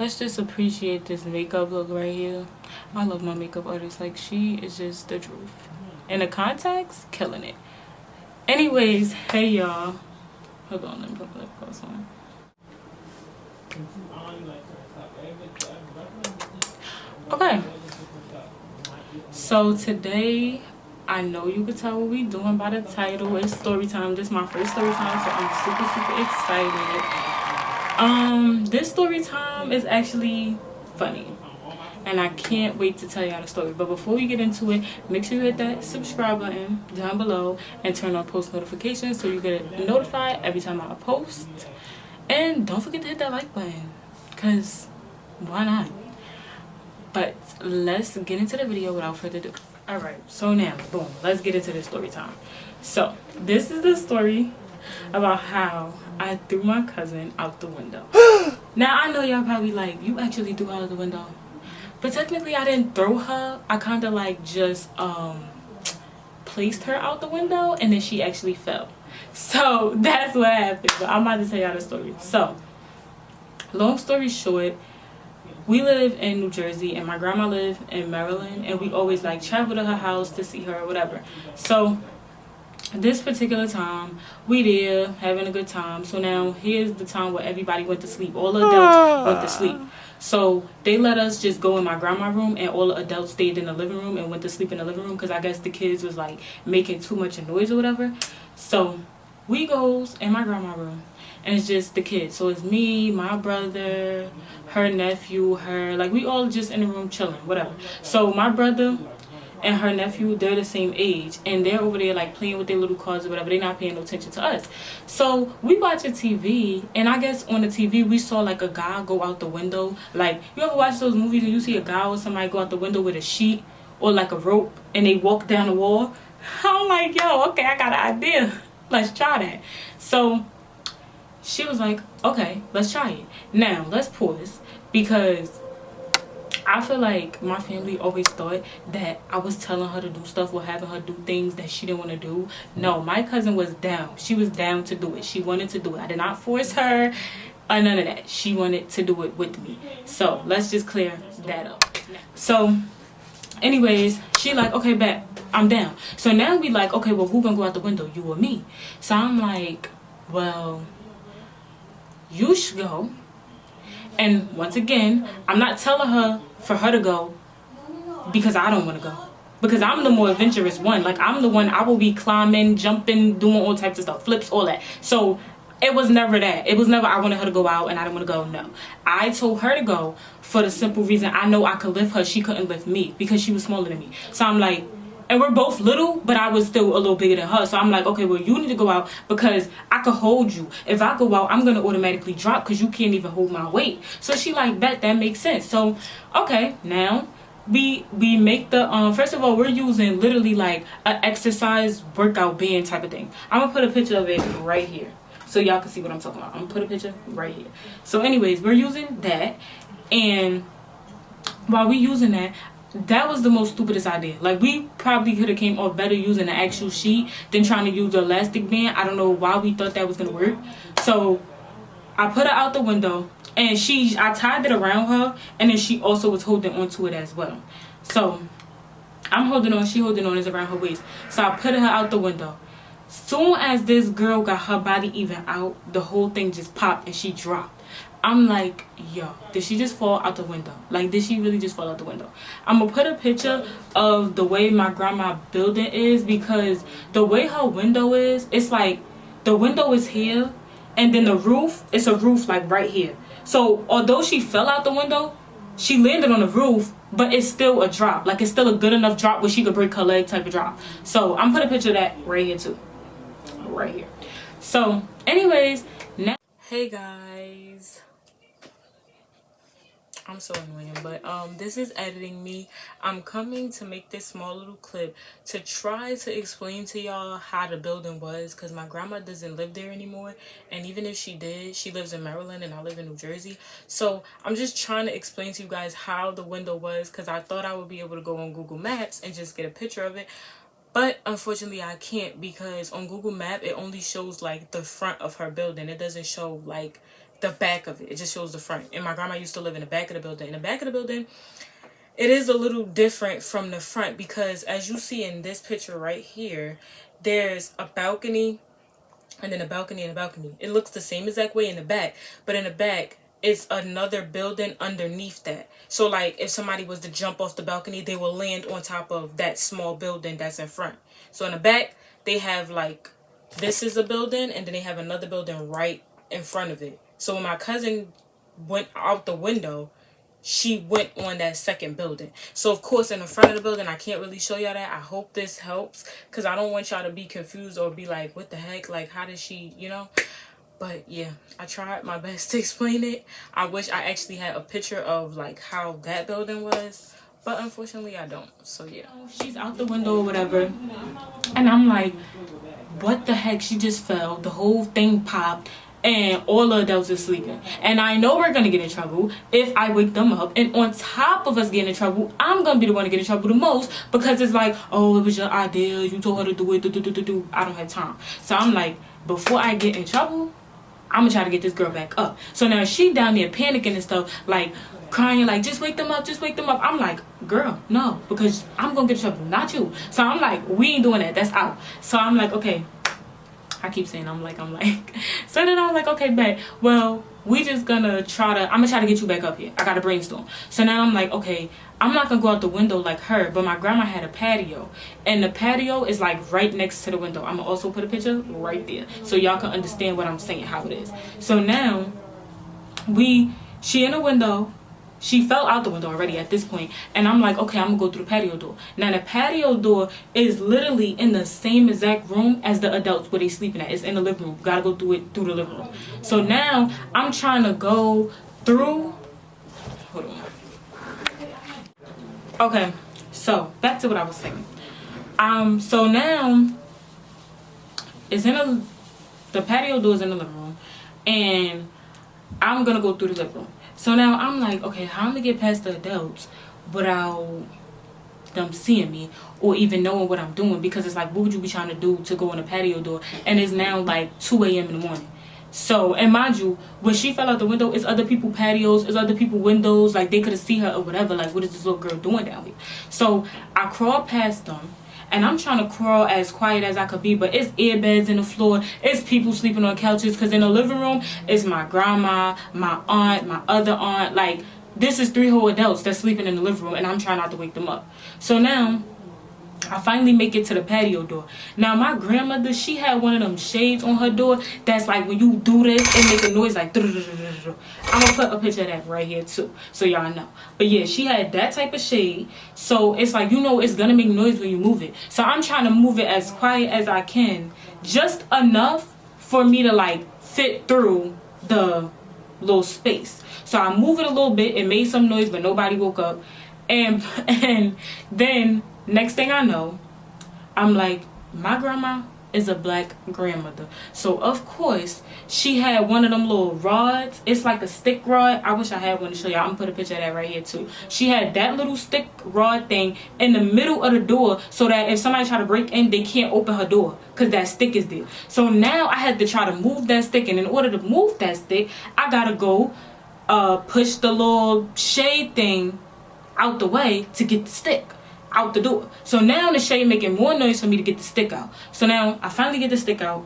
let's just appreciate this makeup look right here. I love my makeup artist. Like, she is just the truth. And the contacts, killing it. Anyways, hey y'all. Hold on, let me put the lip gloss on. Okay. So today, I know you could tell what we doing by the title. It's story time. This is my first story time, so I'm super excited. This story time is actually funny, and I can't wait to tell y'all the story. But before we get into it, make sure you hit that subscribe button down below and turn on post notifications so you get notified every time I post. And don't forget to hit that like button, because why not? But let's get into the video without further ado. Alright, so now, boom, let's get into this story time. So, this is the story about how I threw my cousin out the window. Now, I know y'all probably like, you actually threw her out of the window. But technically, I didn't throw her. I kind of like just placed her out the window, and then she actually fell. So, that's what happened. But I'm about to tell y'all the story. So, long story short, we live in New Jersey and my grandma lived in Maryland, and we always like travel to her house to see her or whatever. So this particular time we there having a good time. So now here's the time where everybody went to sleep. All the adults went to sleep. So they let us just go in my grandma's room, and all the adults stayed in the living room and went to sleep in the living room because I guess the kids was like making too much noise or whatever. So we goes in my grandma's room, and it's just the kids. So it's me, my brother, her nephew, her, like we all just in the room chilling, whatever. So my brother and her nephew, they're the same age, and they're over there like playing with their little cards or whatever. They're not paying no attention to us. So we watching TV, and I guess on the TV we saw like a guy go out the window. Like, you ever watch those movies and you see a guy or somebody go out the window with a sheet or like a rope and they walk down the wall? I'm like, yo, okay, I got an idea. Let's try that. So she was like, okay, let's try it. Now, let's pause, because I feel like my family always thought that I was telling her to do stuff or having her do things that she didn't want to do. No, my cousin was down. She was down to do it. She wanted to do it. I did not force her or none of that. She wanted to do it with me. So, let's just clear that up. So, anyways, she like, okay, bet, I'm down. So now we like, okay, well, who gonna go out the window, you or me? So I'm like, well, you should go. And once again, I'm not telling her for her to go because I don't want to go, because I'm the more adventurous one. Like, I'm the one, I will be climbing, jumping, doing all types of stuff, flips, all that. So it was never that. It was never I wanted her to go out and I didn't want to go. No, I told her to go for the simple reason I know I could lift her. She couldn't lift me because she was smaller than me. So I'm like, and we're both little, but I was still a little bigger than her. So I'm like, okay, well, you need to go out because I could hold you. If I go out, I'm going to automatically drop because you can't even hold my weight. So she like, bet, that makes sense. So, okay, now we make the, first of all, we're using literally like an exercise workout band type of thing. I'm going to put a picture of it right here so y'all can see what I'm talking about. I'm going to put a picture right here. So anyways, we're using that. And while we using that, that was the most stupidest idea. Like, we probably could have came off better using the actual sheet than trying to use the elastic band. I don't know why we thought that was gonna work. So I put her out the window, and I tied it around her, and then she also was holding onto it as well. So I'm holding on, she holding on, is around her waist. So I put her out the window. Soon as this girl got her body even out, the whole thing just popped and she dropped. I'm like, yo, did she just fall out the window? Like, did she really just fall out the window? I'm gonna put a picture of the way my grandma building is, because the way her window is, it's like the window is here, and then the roof, it's a roof like right here. So although she fell out the window, she landed on the roof, but it's still a drop. Like, it's still a good enough drop where she could break her leg type of drop. So I'm putting a picture of that right here too. Right here. So anyways, now, hey guys, I'm so annoying, but this is editing me. I'm coming to make this small little clip to try to explain to y'all how the building was, because my grandma doesn't live there anymore, and even if she did, she lives in Maryland and I live in New Jersey. So I'm just trying to explain to you guys how the window was, because I thought I would be able to go on Google Maps and just get a picture of it. But unfortunately I can't, because on Google Map it only shows like the front of her building. It doesn't show like the back of it. It just shows the front. And my grandma used to live in the back of the building. In the back of the building, it is a little different from the front because as you see in this picture right here, there's a balcony and then a balcony and a balcony. It looks the same exact way in the back, but in the back, it's another building underneath that. So like if somebody was to jump off the balcony, they will land on top of that small building that's in front. So in the back, they have like, this is a building and then they have another building right in front of it. So when my cousin went out the window, she went on that second building. So of course in the front of the building, I can't really show y'all that. I hope this helps because I don't want y'all to be confused or be like, what the heck? Like, how did she, you know? But yeah, I tried my best to explain it. I wish I actually had a picture of like how that building was, but unfortunately I don't. So yeah, she's out the window or whatever, and I'm like, what the heck? She just fell. The whole thing popped, and all the adults are sleeping. And I know we're gonna get in trouble if I wake them up. And on top of us getting in trouble, I'm gonna be the one to get in trouble the most because it's like, oh, it was your idea. You told her to do it. I don't have time. So I'm like, before I get in trouble, I'm gonna try to get this girl back up. So now she down there panicking and stuff, like crying, like, just wake them up, just wake them up. I'm like, girl, no, because I'm gonna get in trouble, not you. So I'm like, we ain't doing that, that's out. So I'm like, okay. I keep saying I'm like. So then I'm like, okay, bet. Well, we just gonna I'm gonna try to get you back up here. I gotta brainstorm. So now I'm like, okay, I'm not gonna go out the window like her, but my grandma had a patio. And the patio is like right next to the window. I'm gonna also put a picture right there so y'all can understand what I'm saying, how it is. So now she in the window. She fell out the window already at this point, and I'm like, okay, I'm gonna go through the patio door. Now the patio door is literally in the same exact room as the adults where they sleeping at. It's in the living room. Gotta go through the living room. So now I'm trying to go through. Hold on. Okay, so back to what I was saying. So now it's the patio door is in the living room, and I'm gonna go through the living room. So now I'm like, okay, how am I gonna get past the adults without them seeing me or even knowing what I'm doing? Because it's like, what would you be trying to do to go in the patio door? And it's now like 2 a.m. in the morning. So, and mind you, when she fell out the window, it's other people patios, it's other people windows, like they could have seen her or whatever. Like, what is this little girl doing down here? So I crawled past them. And I'm trying to crawl as quiet as I could be, but it's earbeds in the floor. It's people sleeping on couches, because in the living room, it's my grandma, my aunt, my other aunt. Like, this is 3 whole adults that's sleeping in the living room, and I'm trying not to wake them up. So now, I finally make it to the patio door. Now, my grandmother, she had one of them shades on her door that's like, when you do this, it make a noise like... I'm going to put a picture of that right here, too, so y'all know. But yeah, she had that type of shade. So it's like, you know, it's going to make noise when you move it. So I'm trying to move it as quiet as I can. Just enough for me to, like, fit through the little space. So I move it a little bit. It made some noise, but nobody woke up. And then... next thing I know, I'm like, my grandma is a black grandmother. So, of course, she had one of them little rods. It's like a stick rod. I wish I had one to show y'all. I'm going to put a picture of that right here, too. She had that little stick rod thing in the middle of the door so that if somebody try to break in, they can't open her door because that stick is there. So, now I had to try to move that stick. And in order to move that stick, I got to go push the little shade thing out the way to get the stick out the door. So now the shade making more noise for me to get the stick out. So now I finally get the stick out.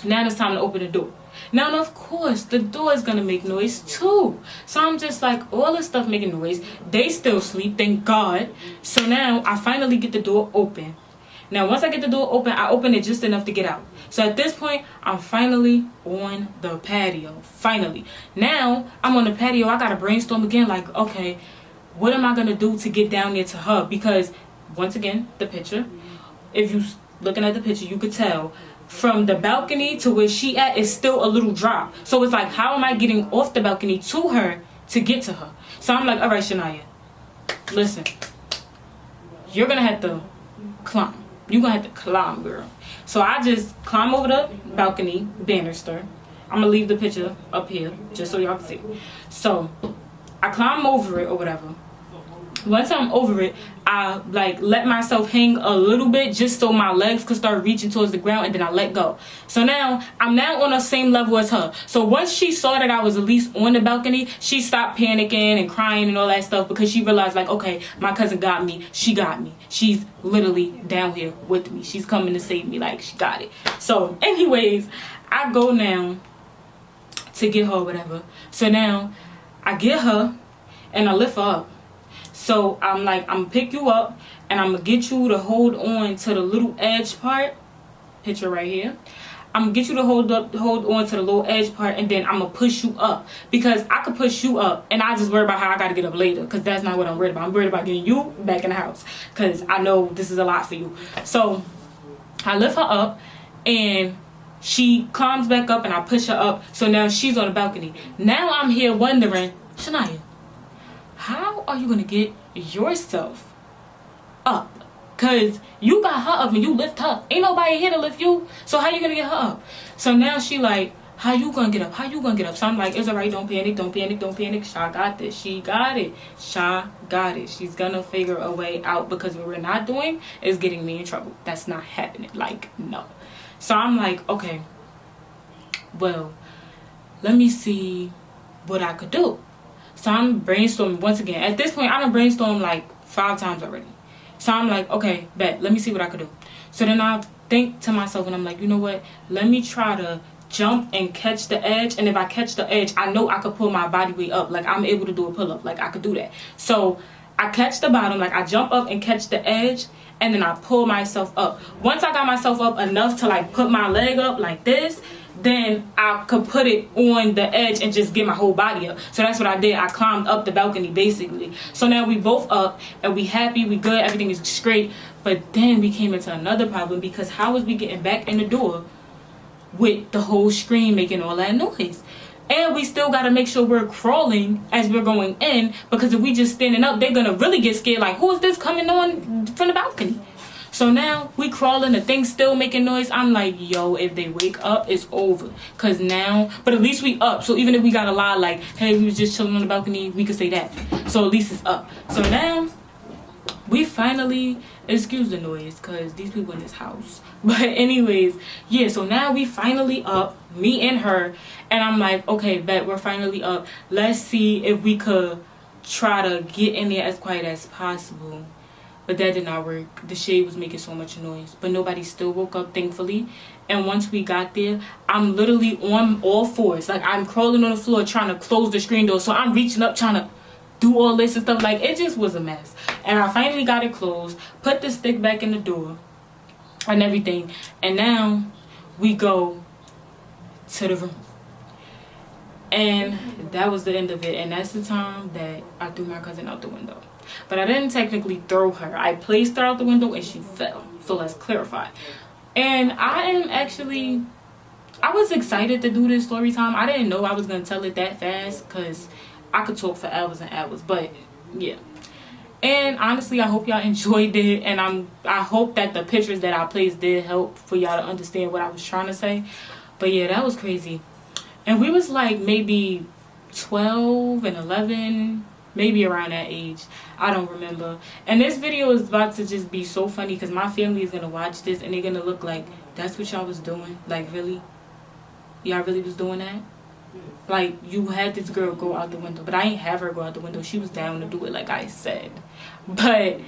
Now it's time to open the door. Now, of course, the door is going to make noise too. So I'm just like, all this stuff making noise. They still sleep, thank God. So now I finally get the door open. Now, once I get the door open, I open it just enough to get out. So at this point, I'm finally on the patio. Finally. Now, I'm on the patio. I got to brainstorm again like, okay, what am I going to do to get down there to her? Because, once again, the picture. If you looking at the picture, you could tell from the balcony to where she at is still a little drop. So it's like, how am I getting off the balcony to her to get to her? So I'm like, all right, Shania, listen. You're going to have to climb. You're going to have to climb, girl. So I just climb over the balcony, banister. I'm going to leave the picture up here just so y'all can see. So I climb over it or whatever. once I'm over it, I like let myself hang a little bit just so my legs could start reaching towards the ground, and then I let go. So now I'm now on the same level as her. So once she saw that I was at least on the balcony, she stopped panicking and crying and all that stuff, because she realized like, okay, my cousin got me. She got me. She's literally down here with me. She's coming to save me. Like, she got it. So anyways, I go now to get her, whatever. So now I get her and I lift her up. So I'm like, I'm gonna pick you up and I'm gonna get you to hold on to the little edge part. Picture right here. I'm gonna get you to hold on to the little edge part, and then I'm gonna push you up, because I could push you up and I just worry about how I gotta get up later, because that's not what I'm worried about. I'm worried about getting you back in the house, because I know this is a lot for you. So I lift her up and she climbs back up and I push her up. So now she's on the balcony. Now I'm here wondering, Shania, how are you gonna get yourself up? Cause you got her up and you lift her. Ain't nobody here to lift you. So how you gonna get her up? So now she like, how you gonna get up? How you gonna get up? So I'm like, it's alright, don't panic, don't panic, don't panic. Sha got this. She got it. Sha got it. She's gonna figure a way out, because what we're not doing is getting me in trouble. That's not happening. Like, no. So I'm like, okay, well, let me see what I could do. So I'm brainstorming once again. At this point, I done brainstormed like 5 times already. So I'm like, okay, bet, let me see what I could do. So then I think to myself and I'm like, you know what? Let me try to jump and catch the edge. And if I catch the edge, I know I could pull my body weight up. Like, I'm able to do a pull-up. Like, I could do that. So I catch the bottom, like I jump up and catch the edge, and then I pull myself up. Once I got myself up enough to like put my leg up like this, then I could put it on the edge and just get my whole body up. So that's what I did. I climbed up the balcony basically. So now we both up and we happy, we good, everything is straight. But then we came into another problem, because how was we getting back in the door with the whole screen making all that noise? And we still got to make sure we're crawling as we're going in, because if we just standing up, they're going to really get scared. Like, who is this coming on from the balcony? So now we crawling, the thing's still making noise. I'm like, yo, if they wake up, it's over. Because now, but at least we up. So even if we got to lie like, hey, we was just chilling on the balcony, we could say that. So at least it's up. So now we finally, excuse the noise, because these people in this house. But anyways, yeah, so now we finally up, me and her. And I'm like, okay, bet, we're finally up. Let's see if we could try to get in there as quiet as possible. But that did not work. The shade was making so much noise. But nobody still woke up, thankfully. And once we got there, I'm literally on all fours. Like, I'm crawling on the floor trying to close the screen door. So I'm reaching up trying to do all this and stuff. Like, it just was a mess. And I finally got it closed. Put the stick back in the door. And everything. And now we go to the room. And that was the end of it. And that's the time that I threw my cousin out the window. But I didn't technically throw her. I placed her out the window and she fell. So let's clarify. And I was excited to do this story time. I didn't know I was going to tell it that fast, because I could talk for hours and hours. But yeah. And honestly, I hope y'all enjoyed it. And I hope that the pictures that I placed did help for y'all to understand what I was trying to say. But yeah, that was crazy. And we was like maybe 12 and 11, maybe around that age. I don't remember. And this video is about to just be so funny, because my family is going to watch this and they're going to look like, that's what y'all was doing? Like, really? Y'all really was doing that? Like, you had this girl go out the window. But I ain't have her go out the window. She was down to do it, like I said. But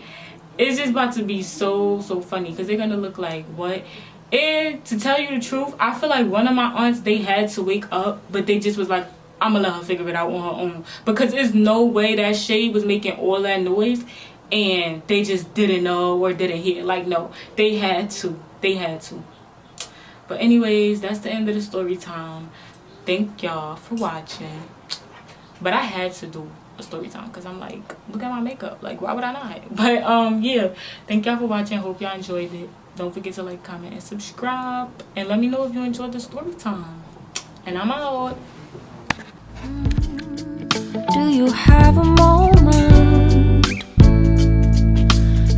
it's just about to be so funny, because they're going to look like, what? And to tell you the truth, I feel like one of my aunts, they had to wake up, but they just was like, I'm gonna let her figure it out on her own. Because there's no way that shade was making all that noise and they just didn't know or didn't hear. Like, no, they had to. They had to. But anyways, that's the end of the story time. Thank y'all for watching. But I had to do a story time, because I'm like, look at my makeup. Like, why would I not? But yeah, thank y'all for watching. Hope y'all enjoyed it. Don't forget to like, comment, and subscribe. And let me know if you enjoyed the story time. And I'm out. Do you have a moment?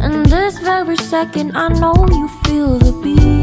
And this very second, I know you feel the beat.